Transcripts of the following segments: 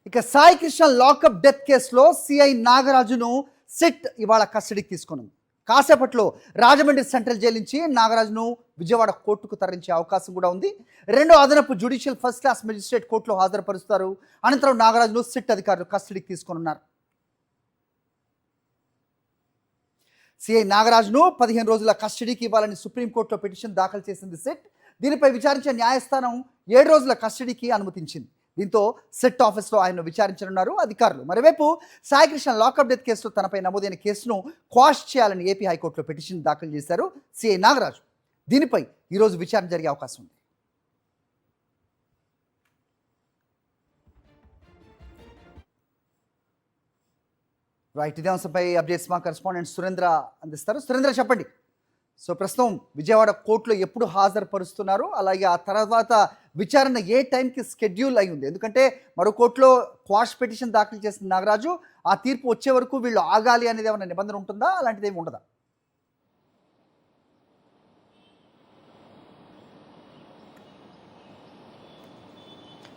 ఇక Sai Krishna lockup death కేసులో CI నాగరాజును SIT ఇవాళ కస్టడీకి తీసుకున్నాం. కాసేపట్లో రాజమండ్రి సెంట్రల్ జైలు నుంచి నాగరాజును విజయవాడ కోర్టుకు తరలించే అవకాశం కూడా ఉంది. రెండో అదనపు జ్యుడిషియల్ ఫస్ట్ క్లాస్ మెజిస్ట్రేట్ కోర్టులో హాజరుపరుస్తారు. అనంతరం నాగరాజును సిట్ అధికారులు కస్టడీకి తీసుకున్నారు. సిఐ నాగరాజును 15 రోజుల కస్టడీకి ఇవ్వాలని సుప్రీంకోర్టులో పిటిషన్ దాఖలు చేసింది సిట్. దీనిపై విచారించే న్యాయస్థానం 7 రోజుల కస్టడీకి అనుమతించింది. దీంతో సిట్ ఆఫీస్లో ఆయన్ను విచారించనున్నారు అధికారులు. మరోవైపు సాయికృష్ణ లాకప్ డెత్ కేసులో తనపై నమోదైన కేసును క్వాష్ చేయాలని ఏపీ హైకోర్టులో పిటిషన్ దాఖలు చేశారు సిఐ నాగరాజు. దీనిపై ఈరోజు విచారణ జరిగే అవకాశం ఉంది. రైట్, ఇదే అంశంపై అప్డేట్స్ మా కరెస్పాండెంట్ సురేంద్ర అందిస్తారు. సురేంద్ర, చెప్పండి. సో ప్రస్తుతం విజయవాడ కోర్టులో ఎప్పుడు హాజరుపరుస్తున్నారు, అలాగే ఆ తర్వాత విచారణ ఏ టైంకి స్కెడ్యూల్ అయి ఉంది? ఎందుకంటే మరో కోర్టులో క్వాష్ పిటిషన్ దాఖలు చేసిన నాగరాజు, ఆ తీర్పు వచ్చే వరకు వీళ్ళు ఆగాలి అనేది ఏమైనా నిబంధన ఉంటుందా, అలాంటిది ఏమి ఉండదా?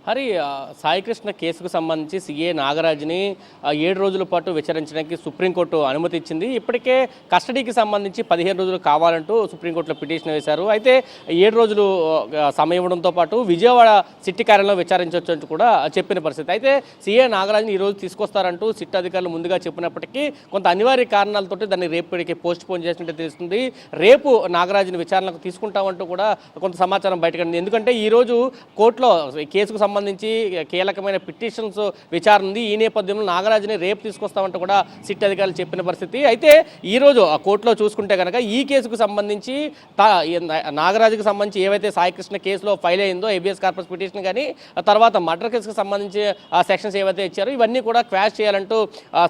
హరి, సాయికృష్ణ కేసుకు సంబంధించి సిఏ నాగరాజుని 7 రోజుల పాటు విచారించడానికి సుప్రీంకోర్టు అనుమతి ఇచ్చింది. ఇప్పటికే కస్టడీకి సంబంధించి 15 రోజులు కావాలంటూ సుప్రీంకోర్టులో పిటిషన్ వేశారు. అయితే 7 రోజులు సమయం ఇవ్వడంతో పాటు విజయవాడ సిట్టి కార్యాలయంలో విచారించవచ్చు కూడా చెప్పిన పరిస్థితి. అయితే సిఏ నాగరాజుని ఈరోజు తీసుకొస్తారంటూ సిట్ అధికారులు ముందుగా చెప్పినప్పటికీ కొంత అనివార్య కారణాలతో దాన్ని రేపటికి పోస్ట్ పోన్ చేసినట్టు తెలుస్తుంది. రేపు నాగరాజుని విచారణకు తీసుకుంటామంటూ కూడా కొంత సమాచారం బయటకు. ఎందుకంటే ఈరోజు కోర్టులో కేసుకు సంబంధించి కీలకమైన పిటిషన్స్ విచారణ ఉంది. ఈ నేపథ్యంలో నాగరాజుని రేపు తీసుకొస్తామంటూ కూడా సిట్ అధికారులు చెప్పిన పరిస్థితి. అయితే ఈరోజు ఆ కోర్టులో చూసుకుంటే కనుక ఈ కేసుకు సంబంధించి నాగరాజుకు సంబంధించి ఏవైతే సాయికృష్ణ కేసులో ఫైల్ అయిందో హెబియస్ కార్పస్ పిటిషన్ కానీ తర్వాత మర్డర్ కేసుకు సంబంధించి సెక్షన్స్ ఏవైతే ఇచ్చారో ఇవన్నీ కూడా క్వాష్ చేయాలంటూ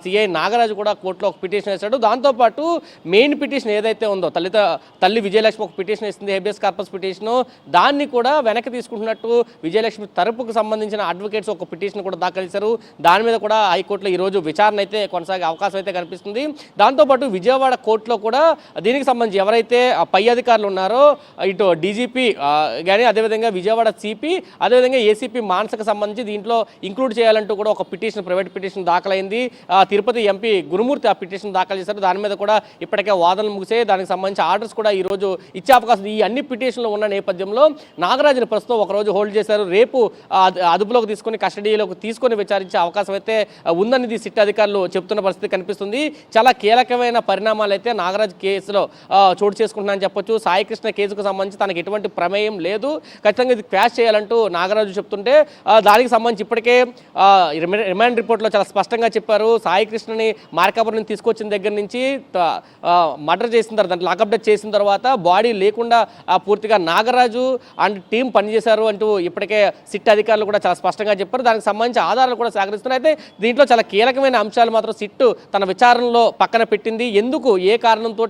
సిఐ నాగరాజు కూడా కోర్టులో ఒక పిటిషన్ వేశాడు. దాంతోపాటు మెయిన్ పిటిషన్ ఏదైతే ఉందో తల్లి విజయలక్ష్మి ఒక పిటిషన్ ఇస్తుంది, హెబియస్ కార్పస్ పిటిషన్, దాన్ని కూడా వెనక్కి తీసుకుంటున్నట్టు విజయలక్ష్మి తరపుకు సంబంధించిన అడ్వకేట్స్ ఒక పిటిషన్ కూడా దాఖలు చేశారు. దాని మీద కూడా హైకోర్టులో ఈరోజు విచారణ అయితే కొనసాగే అవకాశం అయితే కనిపిస్తుంది. దాంతోపాటు విజయవాడ కోర్టులో కూడా దీనికి సంబంధించి ఎవరైతే పై అధికారులు ఉన్నారో ఇటు డీజీపీ కానీ అదేవిధంగా విజయవాడ సిపి అదేవిధంగా ఏసీపీ మానసకు సంబంధించి దీంట్లో ఇంక్లూడ్ చేయాలంటూ కూడా ఒక పిటిషన్, ప్రైవేట్ పిటిషన్ దాఖలైంది. తిరుపతి ఎంపీ గురుమూర్తి ఆ పిటిషన్ దాఖలు చేశారు. దాని మీద కూడా ఇప్పటికే వాదనలు ముగిసే, దానికి సంబంధించి ఆర్డర్స్ కూడా ఈరోజు ఇచ్చే అవకాశం. ఈ అన్ని పిటిషన్లు ఉన్న నేపథ్యంలో నాగరాజుని ప్రస్తుతం ఒకరోజు హోల్డ్ చేశారు. రేపు అదుపులోకి తీసుకొని కస్టడీలోకి తీసుకొని విచారించే అవకాశం అయితే ఉందని సిట్ అధికారులు చెప్తున్న పరిస్థితి కనిపిస్తుంది. చాలా కీలకమైన పరిణామాలు అయితే నాగరాజ్ కేసులో చోటు చేసుకుంటున్నాయని చెప్పొచ్చు. సాయికృష్ణ కేసుకు సంబంధించి తనకు ఎటువంటి ప్రమేయం లేదు, ఖచ్చితంగా ఇది క్వాష్ చేయాలంటూ నాగరాజు చెప్తుంటే దానికి సంబంధించి ఇప్పటికే రిమాండ్ రిపోర్ట్లో చాలా స్పష్టంగా చెప్పారు. సాయికృష్ణని మార్కాపురం తీసుకొచ్చిన దగ్గర నుంచి మర్డర్ చేసిన తర్వాత లాకప్ డెత్ చేసిన తర్వాత బాడీ లేకుండా పూర్తిగా నాగరాజు అండ్ టీం పనిచేశారు అంటూ ఇప్పటికే సిట్ అధికారులు కూడా చాలా స్పష్టంగా చెప్పారు. దానికి సంబంధించి ఆధారాలు కూడా సేకరిస్తున్నారు. అయితే దీంట్లో చాలా కీలకమైన అంశాలు మాత్రం సిట్టు తన విచారణలో పక్కన పెట్టింది. ఎందుకు, ఏ కారణంతో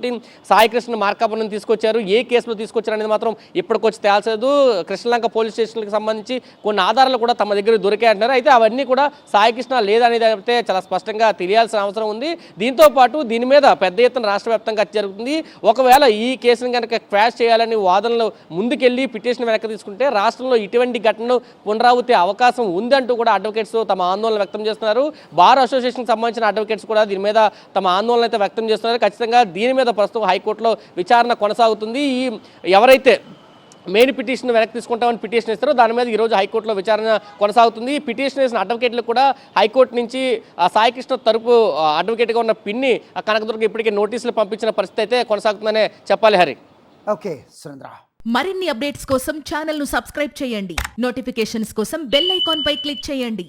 సాయికృష్ణ మార్కాపురం తీసుకొచ్చారు, ఏ కేసులో తీసుకొచ్చారు అనేది మాత్రం ఇప్పటికొచ్చి తేల్చలేదు. కృష్ణలంక పోలీస్ స్టేషన్కి సంబంధించి కొన్ని ఆధారాలు కూడా తమ దగ్గర దొరికాయంటున్నారు. అయితే అవన్నీ కూడా సాయికృష్ణ లేదనేది అయితే చాలా స్పష్టంగా తెలియాల్సిన అవసరం ఉంది. దీంతో పాటు దీని మీద పెద్ద ఎత్తున రాష్ట్ర వ్యాప్తంగా జరుగుతుంది. ఒకవేళ ఈ కేసును కనుక క్వాష్ చేయాలని వాదనలు ముందుకెళ్లి పిటిషన్ వెనక్కి తీసుకుంటే రాష్ట్రంలో ఇటువంటి ఘటనలు పునరావృతి అవకాశం ఉందంటూ కూడా అడ్వకేట్స్ తమ ఆందోళన వ్యక్తం చేస్తున్నారు. బార్ అసోసియేషన్కి సంబంధించిన అడ్వకేట్స్ కూడా దీని మీద తమ ఆందోళన అయితే వ్యక్తం చేస్తున్నారు. ఖచ్చితంగా దీని మీద ప్రస్తుతం హైకోర్టులో విచారణ కొనసాగుతుంది. ఎవరైతే మెయిన్ పిటిషన్ వెనక్కి తీసుకుంటామని పిటిషన్ ఇస్తారో దాని మీద ఈరోజు హైకోర్టులో విచారణ కొనసాగుతుంది. పిటిషన్ వేసిన అడ్వకేట్లు కూడా హైకోర్టు నుంచి సాయికృష్ణ తరపు అడ్వకేట్గా ఉన్న పిన్ని కనకదుర్గ ఇప్పటికే నోటీసులు పంపించిన పరిస్థితి అయితే కొనసాగుతుందనే చెప్పాలి. హరి, ఓకే సురేంద్ర. మరిన్ని అప్డేట్స్ కోసం ఛానల్ ను సబ్స్క్రైబ్ చేయండి. నోటిఫికేషన్స్ కోసం బెల్ ఐకాన్ పై క్లిక్ చేయండి.